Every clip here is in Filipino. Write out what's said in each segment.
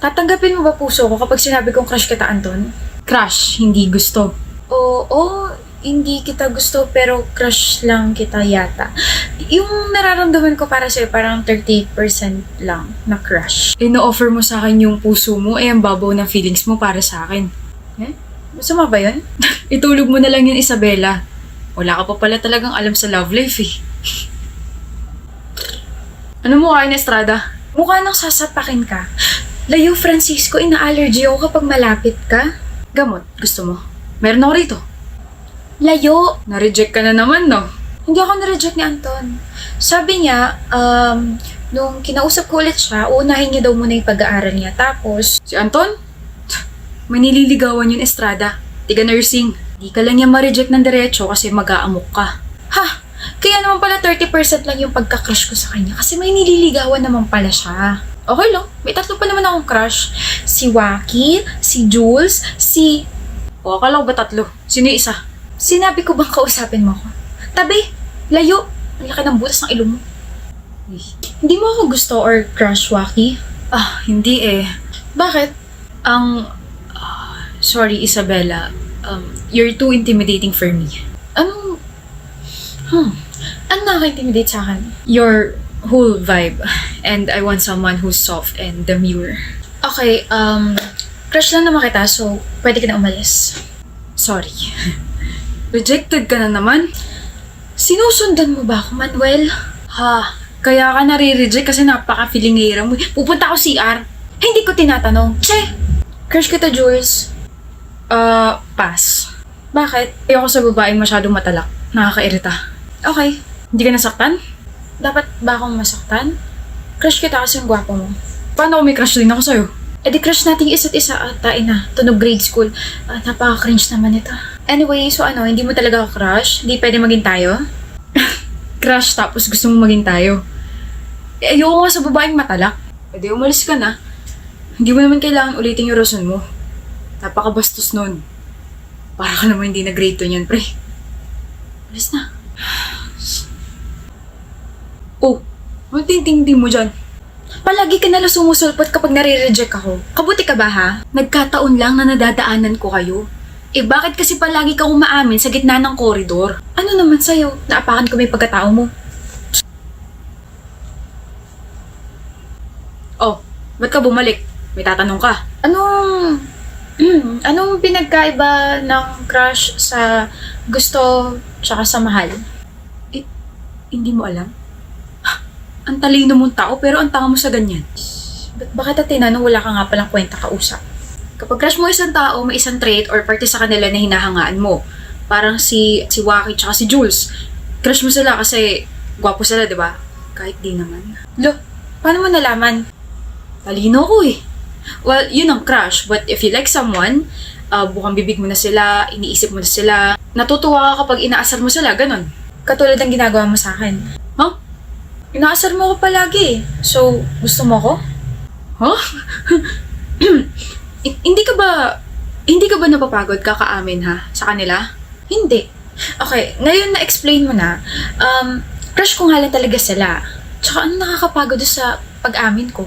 Tatanggapin mo ba puso ko kapag sinabi kong crush kita, Anton? Crush, hindi gusto. Oo, hindi kita gusto pero crush lang kita yata. Yung nararamdaman ko para sa'yo parang 38% lang na crush. Ino-offer mo sa akin yung puso mo, ang babaw ng feelings mo para sa akin. Masama ba yun? Itulog mo na lang yun, Isabela. Wala ka pa pala talagang alam sa love life eh. Ano mo kain, Estrada? Mukha nang sasapakin ka. Layo, Francisco, ina-allergy ako kapag malapit ka. Gamot, gusto mo? Meron ako rito. Layo! Na-reject ka na naman, no? Hindi ako na-reject ni Anton. Sabi niya, nung kinausap ko ulit siya, uunahin niya daw muna yung pag-aaral niya. Tapos, Si Anton? May nililigawan yun, Estrada. Tiga nursing. Di ka lang niya ma-reject ng diretso kasi mag-aamok ka. ha! Kaya naman pala 30% lang yung pagka-crush ko sa kanya kasi may nililigawan naman pala siya. Okay lang, may tatlo pa naman akong crush. Si Waki, si Jules, O, akala ko ba tatlo? Sino yung isa? Sinabi ko bang kausapin mo ako? Tabi! Layo! Ang laki ng butas ng ilong mo. Hindi mo ako gusto or crush, Waki? Hindi eh. Bakit? Sorry, Isabella. You're too intimidating for me. Anong... Ano nakaka-intimidate sa akin? Your whole vibe. And I want someone who's soft and demure. Okay, crush lang naman kita, so pwede ka na umalis. Sorry. Rejected ka na naman? Sinusundan mo ba ako, Manuel? Kaya ka nare-reject kasi napaka-feeling mo. Pupunta ako CR. Hindi ko tinatanong. Che! Crush kita, Jules. Pass. Bakit? Ayoko sa babaeng masyadong matalak. Nakakairita. Okay. Hindi ka nasaktan? Dapat ba akong masaktan? Crush kita kasi yung gwapo mo. Paano kung may crush din ako sa'yo? Eh di crush natin yung isa't isa at na. Tunog grade school. Napaka-cringe naman ito. Anyway, so hindi mo talaga ako crush? Hindi pwede maging tayo? Crush tapos gusto mo maging tayo. Ayoko nga sa babaeng matalak. E di umalis ka na. Hindi mo naman kailangan ulitin yung rason mo. Napakabastos nun. Para ka naman hindi na-grade 2 niyan, pre. Alis na. Oh, ano tinting mo dyan? Palagi ka nalang sumusulpot kapag nare-reject ako. Kabuti ka ba ha? Nagkataon lang na nadadaanan ko kayo. Bakit kasi palagi ka umaamin sa gitna ng koridor? Ano naman sa'yo? Naapakan ko may pagkatao mo. Oh, ba't ka bumalik? May tatanong ka. Anong pinagkaiba ng crush sa gusto tsaka sa mahal? Hindi mo alam? Ang talino mong tao pero ang tanga mo sa ganyan. Bakit tinanong wala ka nga palang kwenta kausap? Kapag crush mo isang tao, may isang trait or parte sa kanila na hinahangaan mo. Parang si Waki tsaka si Jules. Crush mo sila kasi gwapo sila, di ba? Kahit di naman. Lo, paano mo nalaman? Talino ko eh. Well, yun ang crush. But if you like someone, bukang bibig mo na sila, iniisip mo na sila, natutuwa ka kapag inaasar mo sila, ganon. Katulad ng ginagawa mo sa akin. Huh? Inaasar mo ko palagi. So, gusto mo ko? Huh? Hindi ka ba napapagod kakaamin ha sa kanila? Hindi. Okay, ngayon na-explain mo na, crush ko nga lang talaga sila. Tsaka ano nakakapagod sa pag-amin ko?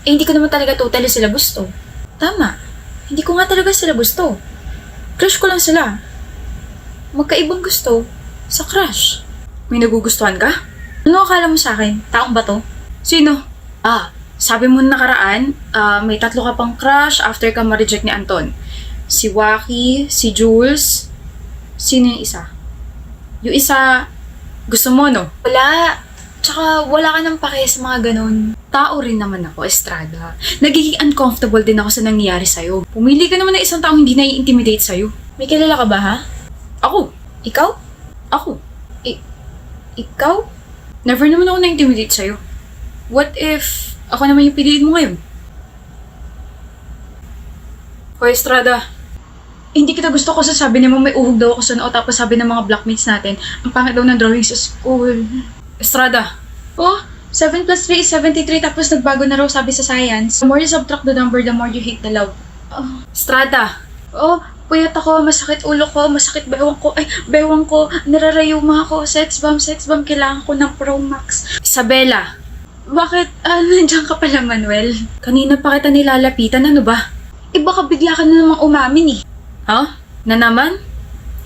Hindi ko naman talaga totally sila gusto. Tama. Hindi ko nga talaga sila gusto. Crush ko lang sila. Magkaibang gusto sa crush. May nagugustuhan ka? Ano akala mo sa akin? Taong ba to? Sino? Sabi mo nakaraan, may 3 ka pang crush after ka ma-reject ni Anton. Si Waki, si Jules, sino yung isa? Yung isa, gusto mo no? Wala. Tsaka wala ka nang pake sa mga ganun. Tao rin naman ako, Estrada. Nagiging uncomfortable din ako sa nangyayari sa'yo. Pumili ka naman ng isang taong hindi nai-intimidate sa'yo. May kilala ka ba ha? Ako. Ikaw? Ako. Ikaw? Never naman ako na-intimidate sa'yo. What if ako naman yung piliin mo ngayon? Hoy, Estrada. Hindi kita gusto ko sabi niya mo may uhog daw ako sa noo tapos sabi ng mga blockmates natin, ang pangit daw ng drawing sa school. Estrada. Oh, 7 plus 3 is 73 tapos nagbago na raw sabi sa science. The more you subtract the number, the more you hate the love. Estrada. Oh, puyat ako, masakit ulo ko, masakit bewang ko, nararayuma ako, sex bomb, kailangan ko ng Pro Max. Isabela. Bakit nandiyan ka pala, Manuel? Kanina pa kita nilalapitan, ano ba? Baka bigla ka na namang umamin eh. Ha? Na naman?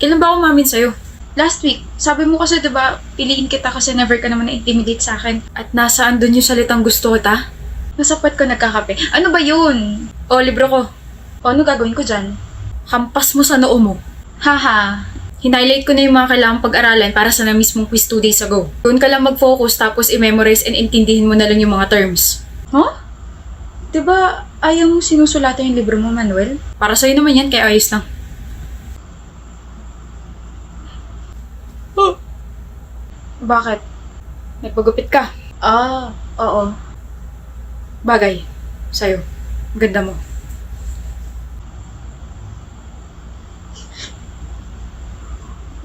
Kailan ba ako umamin sa'yo? Last week, sabi mo kasi diba, piliin kita kasi never ka naman na-intimidate sa akin. At nasaan dun yung salitang gusto kita? Nasapat ko nagkakape. Ano ba yun? O, libro ko. O, ano gagawin ko dyan? Hampas mo sa noo mo. Haha. Hinighlight ko na yung mga kailangang pag-aralan para sa na mismong quiz 2 days ago. Doon ka lang mag-focus tapos i-memorize and intindihin mo na lang yung mga terms. Huh? Diba, ayaw mong sinusulatan yung libro mo, Manuel? Para sa'yo naman yan, kaya ayos lang. Bakit? Nagpagupit ka. Oo. Bagay. Sa'yo. Ganda mo.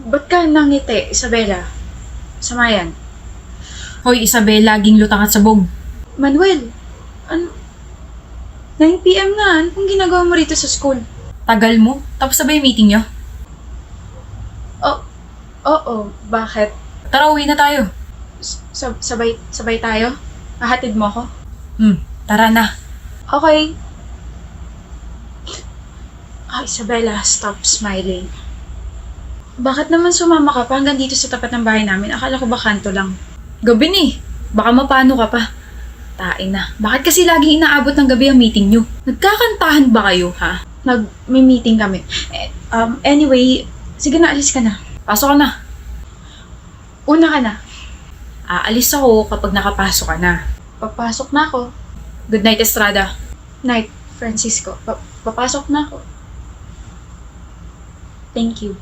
Ba't ka nangiti, Isabela? Samayan. Hoy, Isabel, laging lutang at sabog. Manuel, ano? 9 PM na. Anong ginagawa mo rito sa school? Tagal mo. Tapos sabay yung meeting nyo. Oo. Bakit? Tara, uwi na tayo. Sabay tayo? Hahatid mo ako? Tara na. Okay. Isabella, stop smiling. Bakit naman sumama ka pa hanggang dito sa tapat ng bahay namin? Akala ko ba kanto lang? Gabi ni. Baka mapano ka pa. Tain na. Bakit kasi laging inaabot ng gabi ang meeting nyo? Nagkakantahan ba kayo, ha? May meeting kami. Anyway, sige na, alis ka na. Pasok ka na. Una ka na. Aalis ako kapag nakapasok ka na. Papasok na ako. Good night, Estrada. Night, Francisco. Papasok na ako. Thank you.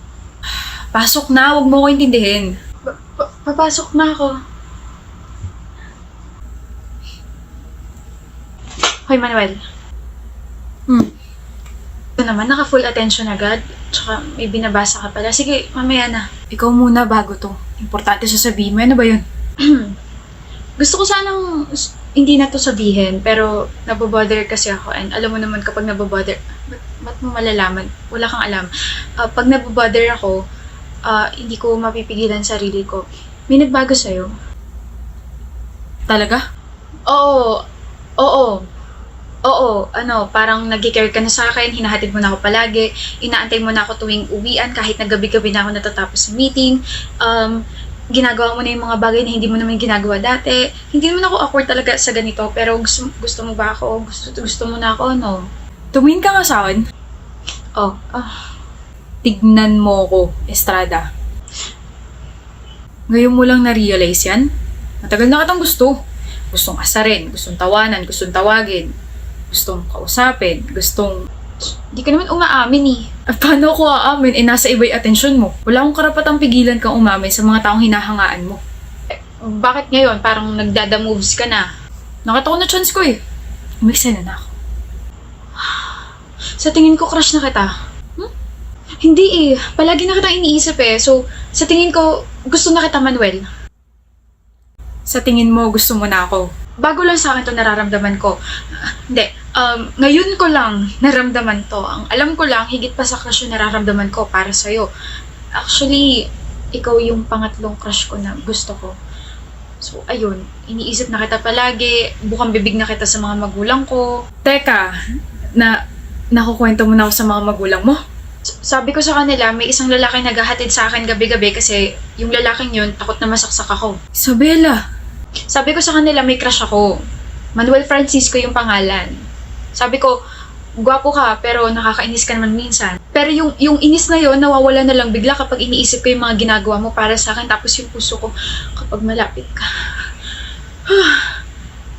Pasok na, huwag mo ko intindihin. Papasok na ako. Hoy, Manuel. Ito naman, naka-full attention agad. Tsaka may binabasa ka pala. Sige, mamaya na. Ikaw muna bago to. Importante sasabihin mo. Ano ba yun? Gusto ko sanang hindi na to sabihin, pero nabobother kasi ako. And alam mo naman kapag nabobother, ba't mo malalaman? Wala kang alam. Pag nabobother ako, hindi ko mapipigilan sarili ko. May nagbago sa'yo? Talaga? Oo, parang nag-care ka na sa akin, hinahatid mo na ako palagi, inaantay mo na ako tuwing uwian kahit na gabi-gabi na ako natatapos sa meeting, ginagawa mo na yung mga bagay na hindi mo naman ginagawa dati. Hindi naman ako awkward talaga sa ganito, pero gusto mo ba ako? Gusto mo na ako, no? Tumingin ka nga sa akin. Tignan mo ko, Estrada. Ngayon mo lang na-realize yan? Matagal na kitang gusto. Gustong asarin, gustong tawanan, gustong tawagin, gustong kausapin, gustong... Hindi ka naman umaamin eh. Paano ko aamin? Nasa iba yung atensyon mo. Wala akong karapatang pigilan kang umamin sa mga taong hinahangaan mo. Bakit ngayon? Parang nagdada-moves ka na. Nakita ko na chance ko eh. Umiksena na ako. Sa tingin ko, crush na kita. Hindi eh. Palagi na kitang iniisip eh. So, sa tingin ko, gusto na kita, Manuel. Sa tingin mo, gusto mo na ako. Bago lang sa akin to nararamdaman ko. Ngayon ko lang naramdaman to. Ang alam ko lang, higit pa sa crush yung nararamdaman ko para sa'yo. Actually, ikaw yung pangatlong crush ko na gusto ko. So, ayun. Iniisip na kita palagi. Bukang bibig na kita sa mga magulang ko. Teka, nakukwento mo na ako sa mga magulang mo? Sabi ko sa kanila, may isang lalaki naghahatid sa akin gabi-gabi kasi yung lalaking yun, takot na masaksak ako. Isabela! Sabi ko sa kanila, may crush ako. Manuel Francisco yung pangalan. Sabi ko, gwapo ka pero nakakainis ka naman minsan. Pero yung inis na yon nawawala na lang bigla kapag iniisip ko yung mga ginagawa mo para sa akin. Tapos yung puso ko, kapag malapit ka.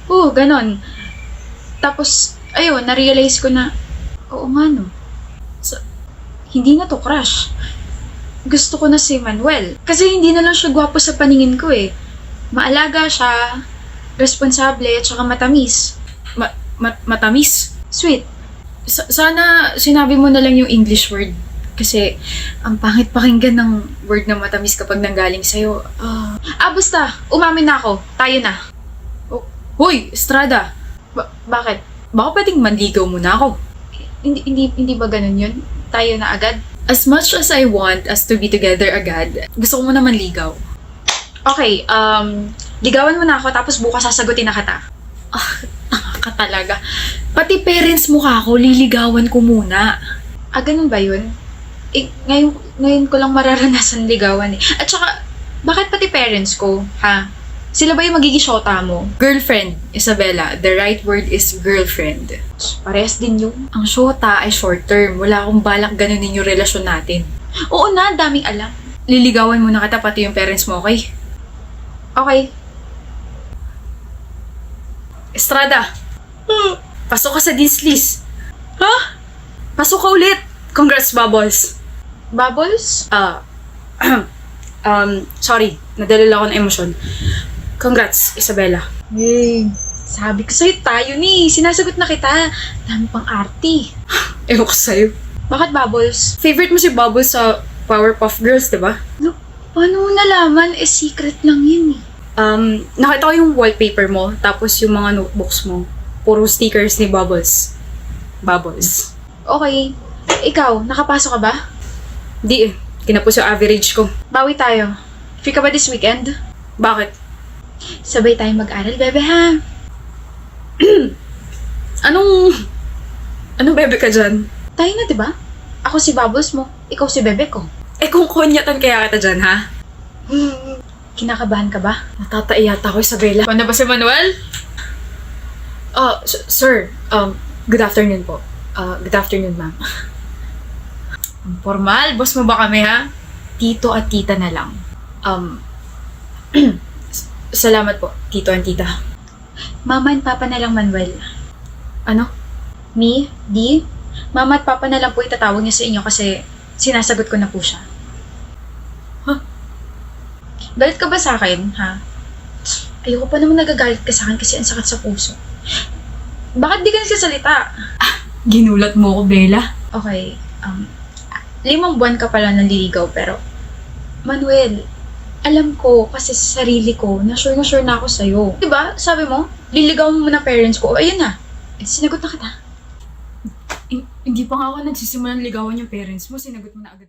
Ganon. Tapos, ayun, na-realize ko na, oo nga no. Hindi na to crush. Gusto ko na si Manuel. Kasi hindi na lang siya gwapo sa paningin ko eh. Maalaga siya, responsable, at saka matamis. Matamis? Sweet. Sana sinabi mo na lang yung English word. Kasi ang pangit pakinggan ng word na matamis kapag nanggaling sa'yo. Basta. Umamin na ako. Tayo na. Hoy, Estrada! Bakit? Baka pwedeng manligaw mo na ako. Hindi ba ganun yun? Tayo na agad? As much as I want us to be together agad, gusto ko mo naman ligaw. Okay, ligawan mo na ako tapos bukas sasagutin na kita. Tanga ka talaga. Pati parents mo ka ako, liligawan ko muna. Ganun ba yun? Ngayon ko lang mararanasan ligawan eh. At saka, bakit pati parents ko, ha? Sila ba yung magiging shota mo? Girlfriend, Isabella. The right word is girlfriend. Parehas din yung... Ang shota ay short term. Wala akong balak ganunin yung relasyon natin. Oo na, daming alam. Liligawan muna kita pati yung parents mo, okay? Okay. Estrada, pasok ka sa Dean's List. Ha? Pasok ka ulit. Congrats, Bubbles. Bubbles? Sorry. Nadalala ako ng emosyon. Congrats, Isabella. Yay. Sabi ko sa'yo, tayo ni. Sinasagot na kita. Dami pang arty. Ewan ko sa'yo. Bakit Bubbles? Favorite mo si Bubbles sa Powerpuff Girls, diba? No, paano mo nalaman? Secret lang yun eh. Nakita ko yung wallpaper mo, tapos yung mga notebooks mo. Puro stickers ni Bubbles. Bubbles. Okay. Ikaw, nakapasok ka ba? Di eh. Kinapos yung average ko. Bawi tayo. Free ka ba this weekend? Bakit? Sabay tayo mag-aral, bebe ha? Anong bebe ka dyan? Tayo na, diba? Ako si Bubbles mo, ikaw si bebe ko. Eh kung konyatan kaya kita dyan, ha? Kinakabahan ka ba? Natatai yata ako, Isabella. Paano ba si Manuel? Sir, good afternoon po. Good afternoon, ma'am. Ang formal, boss mo ba kami, ha? Tito at tita na lang. Salamat po, tito at tita. Mama and papa na lang, Manuel. Ano? Me, Di, mama at papa na lang po itatawag niya sa inyo kasi sinasagot ko na po siya. Huh? Galit ka ba sa akin, ha? Ayoko pa naman nagagalit ka sa akin kasi ang sakit sa puso. Bakit di ka nagsasalita? Ginulat mo ko, Bella. Okay, 5 buwan ka pala naliligaw pero Manuel, alam ko kasi sa sarili ko na sure na ako sa'yo. Diba? Sabi mo, liligaw mo muna parents ko. Ayun na. Sinagot na kita. Hindi pa nga ako nagsisimulang ligawan yung parents mo, sinagot mo na agad.